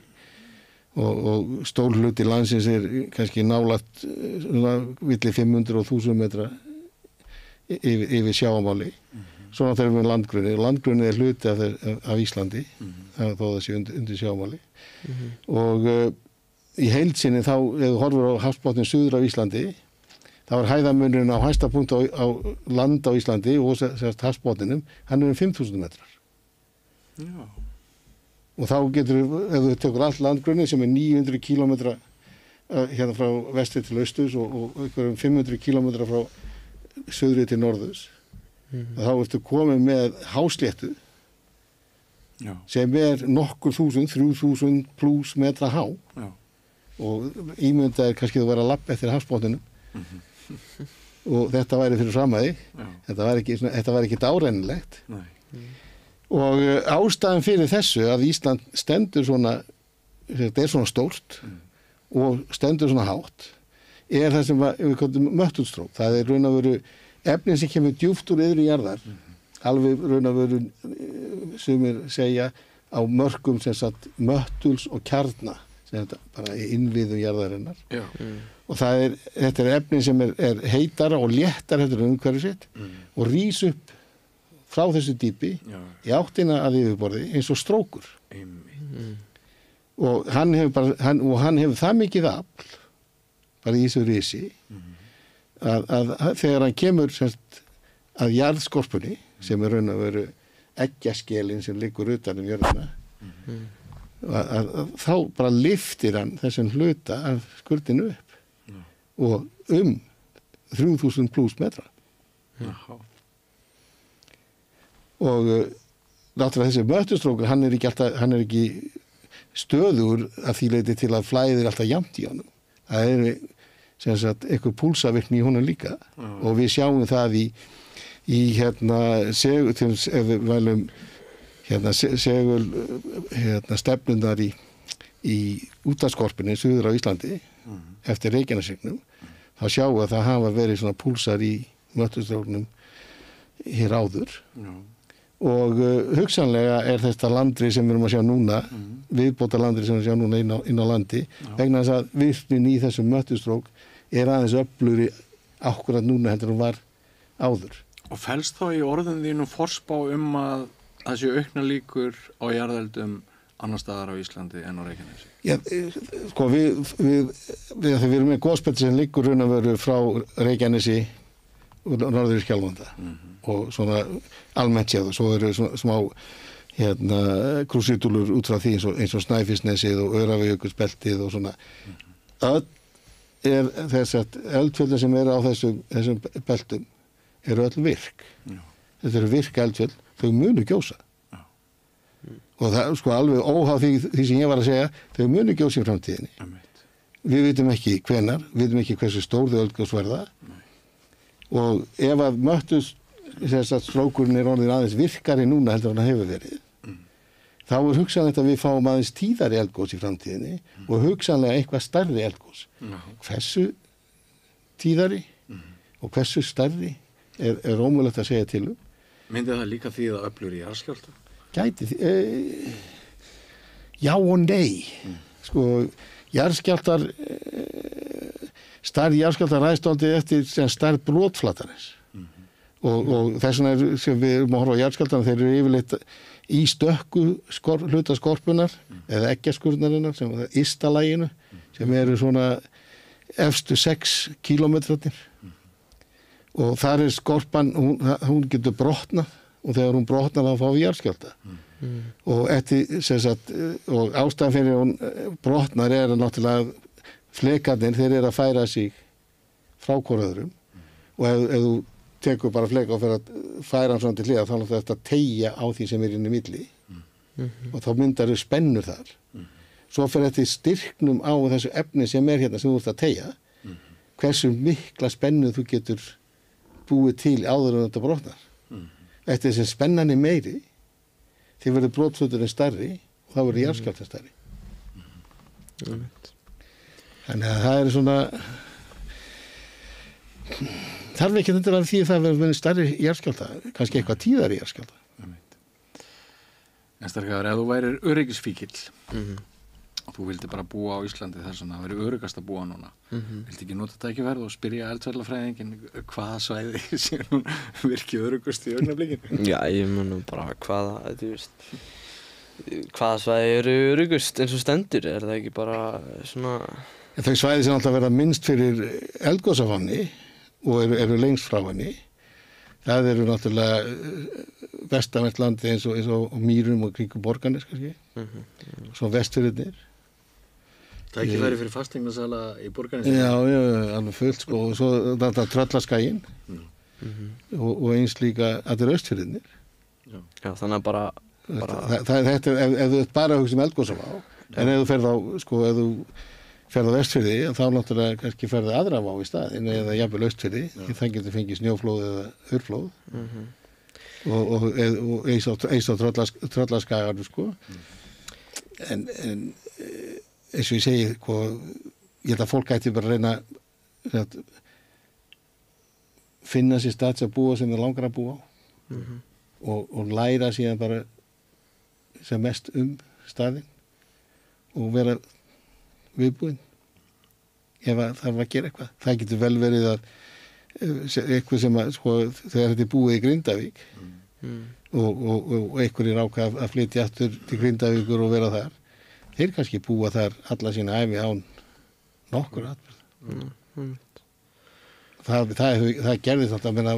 og stór hluti landsins er kannski nálægt milli 500 og 1000 metra yfir sjávarmáli. Svo náttúrulega erum við landgrunni. Landgrunni er hluti af Íslandi, þó það sé undir sjávarmáli. Og í heild sinni þá, ef þú horfur á hafsbotninn suður af Íslandi, þá er hæðamunurinn á hæsta punkt á land á Íslandi og hafsbotninum, hann er 5000 metrar. Já. Og þá getur, ef þú tekur allt landgrunnið sem 900 kílómetra hérna frá vestri til austurs og einhverjum 500 kílómetra frá söðri til norðurs, þá ertu komið með hásléttu sem nokkur þúsund, 3000 pluss metra há. Já. Og ímyndað kannski þú væri að labba eftir hafsbotninum og þetta væri fyrir framæði. Þetta var ekki árennilegt. Og ástæðan fyrir þessu að Ísland stendur svona, þetta svona stórt og stendur svona hátt, það sem við kallum möttulstrók. Það raun að veru efnin sem kemur djúpt úr yðri jarðar, alveg raun að veru sumir segja á mörkum sem sagt möttuls og kjarna, sem þetta bara innviðum jarðarinnar. Og þetta efnin sem heitara og léttara heldur en umhverfið sitt og rís upp frá þessu dýpi í áttina að yfirborði eins og strókur. Og hann hefur það mikið afl bara í þessu risi að þegar hann kemur semst að jarðskorpunni sem raun að veru eggjaskelin sem liggur utan jörðina að þá bara lyftir hann þessum hluta af skurðinu upp og 3000 pluss metra. Og náttúrulega þessi möttulstrókur hann er ekki stöðugur að því leyti til að flæðir alltaf jafnt í honum. Það sem sagt eitthvað púlsavirkni í honum líka og við sjáum það í stefnundar í útaskorpunni suður á Íslandi eftir Reykjanesignum, þá sjáum við að það hafa verið svona púlsar í möttulstróknum hér áður. Og hugsanlega þetta landri sem við erum að sjá núna, viðbóta landri sem við sjá núna inn á landi, vegna þess að virknin í þessum möttulstrók aðeins öflugri akkúrat núna heldur hún var áður. Og felst þá í orðum þínu forspá að það séu aukna líkur á jarðeldum annar staðar á Íslandi en á Reykjanesi? Já, sko við erum með gosbelti sem liggur raun að veru frá Reykjanesi og norður í Skjálfanda og svona almennt séð og svo eru smá krúsitúlur út frá því eins og Snæfellsnesið og Öræfajökulsbeltið og svona. Öll eldfjöllin sem eru á þessum beltum eru öll virk. Þetta eru virk eldfjöll, þau munu gjósa. Og það sko alveg óháð því sem ég var að segja, þau munu gjósa í framtíðinni. Við vitum ekki hvenær, við vitum ekki hversu stór þau eldgos verða. Og ef að möttulstrókurinn orðin aðeins virkari núna heldur hann hefur verið, þá hugsanlegt að við fáum aðeins tíðari eldgos í framtíðinni og hugsanlega eitthvað stærri eldgos. Hversu tíðari og hversu stærri er ómögulegt að segja til um. Myndi það líka því að öflur í jarðskjálfta? Gæti því. Já og nei. Sko, jarðskjálftar stærð jarðskjálftar ræðst aldrei eftir sem stærð brotflatarins. Og þess vegna sem við erum að horfa á jarðskjálftana, þeir eru yfirleitt í stökku hluta skorpunar eða eggjaskurnarinnar sem er ysta laginu sem eru svona efstu 6 kílómetrarnir. Og þar skorpan, hún getur brotnað og þegar hún brotnar þá fá við jarðskjálfta. Og ástæðan fyrir hún brotnar náttúrulega flekarnir, þeir eru að færa sig frá hvor öðrum og ef þú tekur bara fleka og fyrir að færa hann svona til hliðar, þá er þetta að teygja á því sem er inn í milli og þá myndar þau spennur þar. Svo fyrir þetta styrknum á þessu efni sem er hérna sem þú ert að teygja, hversu mikla spennu þú getur búið til áður en þetta brotnar. Eftir þess að spennan er meiri, því verður brotfluturinn stærri og þá verður jarðskjálftinn stærri. Þannig að það er svona þarf ekki þetta að því að það verður stærri jarðskjálfta, kannski eitthvað tíðari jarðskjálfta. En Sterkjaður, ef þú værir öryggisfíkill og þú vildi bara búa á Íslandi þess að það væri öruggast að búa núna, vildi ekki nota tækifærið og spyrja eldfjallafræðinginn hvaða svæði sé nú virkið öruggast í augnablikinu? Já, ég mun bara hvaða svæði eru öruggust eins og stendur, er það ekki bara svona... Þau svæði sem alltaf verða minnst fyrir eldgosafánni og eru lengst frá henni, Það eru náttúrulega vestanvert landi eins og Mýrum og kringum Borgarnes kannski. Svo Vestfirðirnir. Það ekki verið fyrir fasteignasala í Borgarnes? Já, alveg fullt sko. Og svo þetta Tröllaskaginn og eins líka allir Austfirðirnir. Já, þannig að bara... Þetta er, ef þú ert bara að hugsa Eldgosavá, en ef þú ferð á, sko, ef þú ferð á Vestfirði, þá náttúrulega kannski ferði aðra vá í staðinn, eða jafnvel Austfirði, það getur fengið snjóflóð eða urflóð, og eins á Tröllaskaganum, sko. En eins og ég segi, sko, ég held að fólk ætti bara að reyna að finna sér stað sem búa sem það langar að búa á, og læra síðan bara sem mest staðinn og vera viðbúinn ef það þarf að gera eitthvað. Það getur vel verið að eitthvað sem að, sko, þegar þetta er búið í Grindavík og einhverjir ákvað að flytja aftur til Grindavíkur og vera þar, þeir kannski búa þar alla sína ævi án nokkur atburð. Það gerðist alltaf, menna,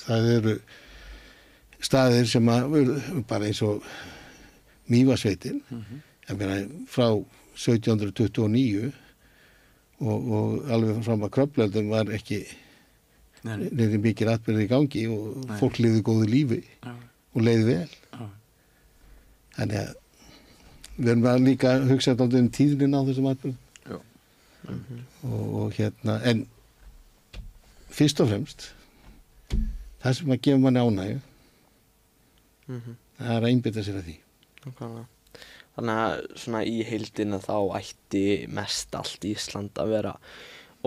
það eru staðir sem að bara eins og Mývatnssveitin, ég meina frá 1729 og alveg fram að Kröfluöldum var ekki nefnir mikil atbyrði í gangi og fólk lifði góðu lífi og leiði vel. Þannig að við erum að líka hugsa um tíðnin á þessum atbyrðum. Og en fyrst og fremst það sem að gefa manni ánægju, það er að einbeita sér að því. Þannig að svona í heildina þá ætti mest allt Ísland að vera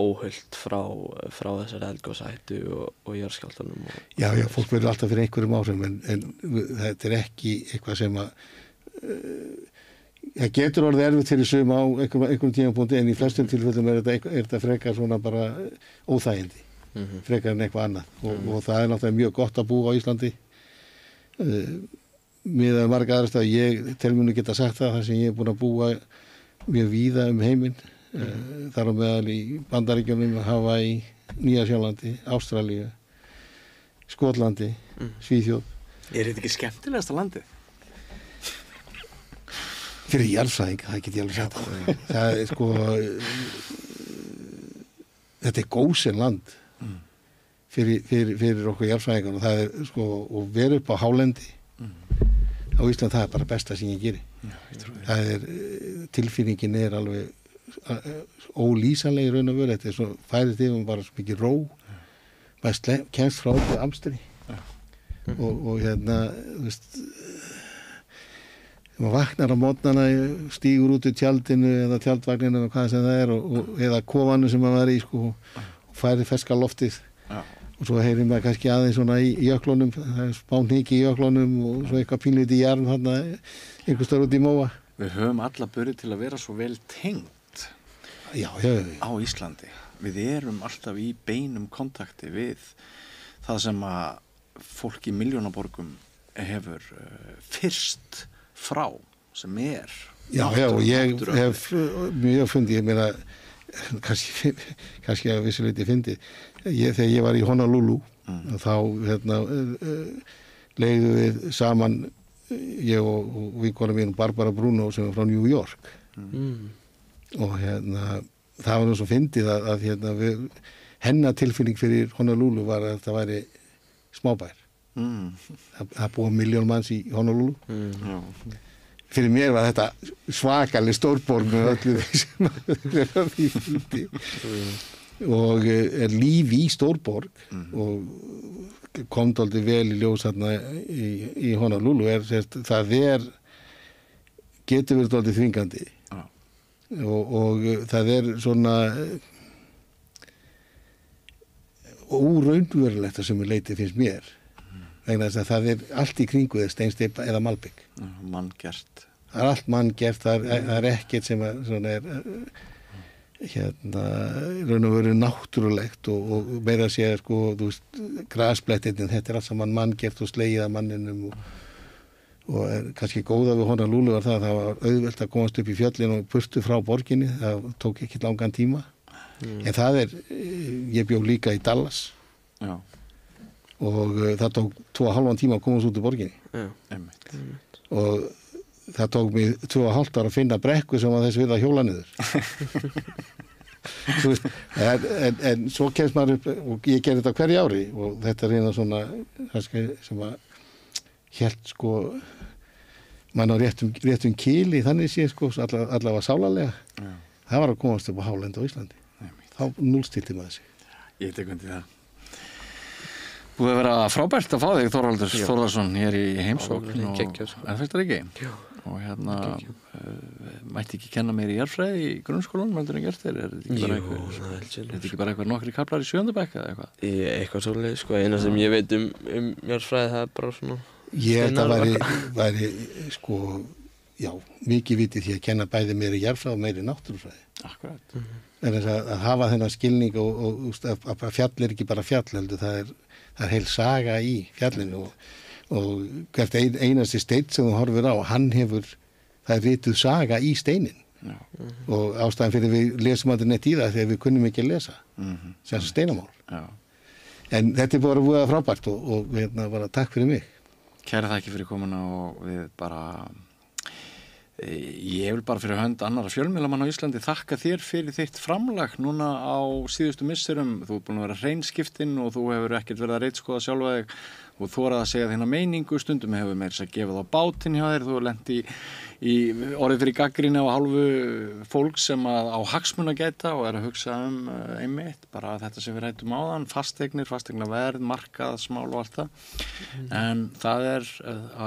óhult frá þessari eldgosahættu og jarðskjálftunum. Já, fólk verður alltaf fyrir einhverjum áhrifum, en þetta er ekki eitthvað sem að það getur orðið erfitt fyrir sum á einhverjum tímapunkti, en í flestum tilfellum er þetta frekar svona bara óþægindi, frekar en eitthvað annað, og það er náttúrulega mjög gott að búa á Íslandi. Með að marga aðra stað, ég tel mér nú geta sagt það sem ég er búin að búa mjög víða heiminn, þar á meðal í Bandaríkjunum, Hawaii, Nýja-Sjálandi, Ástralíu, Skotlandi, Svíþjóð. Er þetta ekki skemmtilegasta landið? Fyrir jarðfræðing, það get ég alveg sagt. Það er sko, þetta er gósen land fyrir okkur jarðfræðingar, og það er sko, og vera upp á hálendi á Ísland, það er bara besta sem ég geri. Það er, tilfinningin er alveg ólýsanleg í raun og veru, þetta er svo færið yfir bara svo mikið ró, maður kemst frá til amstri og þú veist, maður vaknar á mótnana, stígur út úr tjaldinu eða tjaldvagninu eða hvað sem það er, eða kofanu sem maður er í, sko, og færi ferska loftið. Og svo heyrir maður kannski aðeins svona í jöklunum, það er smá hniki í jöklunum og svo eitthvað pínlítið jarn þarna einhvers staðar út í móa. Við höfum alla burði til að vera svo vel tengt á Íslandi. Við erum alltaf í beinum kontakti við það sem að fólk í milljónaborgum hefur fyrst frá, sem er. Já, og ég hef mjög fundið, ég meina, kannski að vissuleiti fyndið, þegar ég var í Honolulu, þá leigðum við saman, ég og vinkona mín Barbara Bruno sem er frá New York, og það var nú svo fyndið að hennar tilfinning fyrir Honolulu var að það væri smábær. Það búa 1 milljón manns í Honolulu. Fyrir mér var þetta svakaleg stórborg með öllu því sem því fylgdi. Og líf í stórborg, og kom dálítið vel í ljós þarna í Honolulu, það getur verið dálítið þvingandi. Og það er svona óraunverulegt að sem leiti finnst mér, vegna þess að það er allt í kringu þess steinsteypa eða malbygg. Manngert. Það er allt manngert, það er ekkert sem svona er raun og veru náttúrulegt, og meira að segja, sko, þú veist, grasblettirnir, þetta er allt saman manngert og slegið af manninum, og kannski góða við Honolulu var það var auðvelt að komast upp í fjöllin og burtu frá borginni, það tók ekki langan tíma. En það er, ég bjó líka í Dallas. og það tók 2,5 tíma að komast út úr borginni. Já. Einmitt. Og það tók mig 2,5 ára að finna brekku sem var þess við að hjóla niður. Þú veist, en svo kemst maður upp, og ég gerði þetta hverju ári, og þetta er eina svona sem að hélt sko mann á réttum kýli, þannig sé sko allavega sálarlega. Já. Það var að komast upp á hálendi á Íslandi. Þá núllstilti maður sig. Ég tek undir það. Búið að vera frábært að fá þig, Þorvaldur Þórðarsson, hér í heimsókn og en finnst það ekki? Já. Og hérna, mætti ekki kenna meir í jarðfræði í grunnskólanum, heldur en gert þér? Er þetta ekki bara eitthvað nokkri kaplar í 7. bekk eða eitthvað? Eitthvað svolítið, sko, eina sem ég veit um jarðfræði, það er bara svona... Ég held að væri sko, já, mikið vitið því að kenna bæði meiri jarðfræði og meiri náttúrufræði. Akkurat. En þess að hafa þennan skilning og að fjall er ekki bara fjall, heldur, það er heil saga í fjallinu og hvert einasti steinn sem þú horfir á, það er rituð saga í steinin. Já. Og ástæðan fyrir við lesum aldrei neitt í það þegar við kunnum ekki að lesa, sem steinamál. Já. En þetta er bara búið að frábært og bara takk fyrir mig. Kæra þakki fyrir komuna og við bara, ég vil bara fyrir hönd annara fjölmiðlamanna á Íslandi þakka þér fyrir þitt framlag núna á síðustu misserum. Þú er búin að vera hreinskiptinn og þú hefur ekkert verið að reitskoða sjálfa þig og þorað að segja þína meiningu, stundum hefur meira að gefa það á bátinn hjá þér, þú hefur lent í orðið fyrir gagnrýni á hálfu fólk sem á hagsmuna gæta og er að hugsa einmitt, bara þetta sem við rættum áðan, fasteignaverð, markaðsmál og allt það. En það er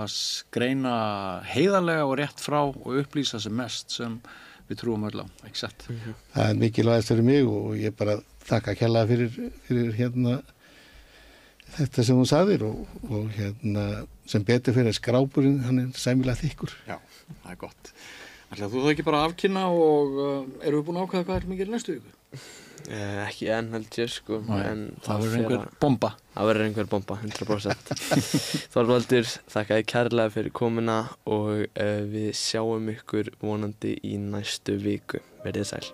að greina heiðarlega og rétt frá og upplýsa sem mest sem við trúum öll á, ekki satt? Það er mikilvægast fyrir mig og ég bara þakka kærlega fyrir þetta sem þú sagðir og sem betur fyrir skrápurinn, hann er sæmilega þykkur. Já, það er gott. Ætlaðu þú þá ekki bara að afkynna og erum við búin að ákveða hvað er mikið í næstu viku? Ekki enn held ég sko. En það verður einhver bomba. Það verður einhver bomba, 100%. Þorvaldur, þakka þér kærlega fyrir komuna og við sjáum ykkur vonandi í næstu viku. Verið sæl.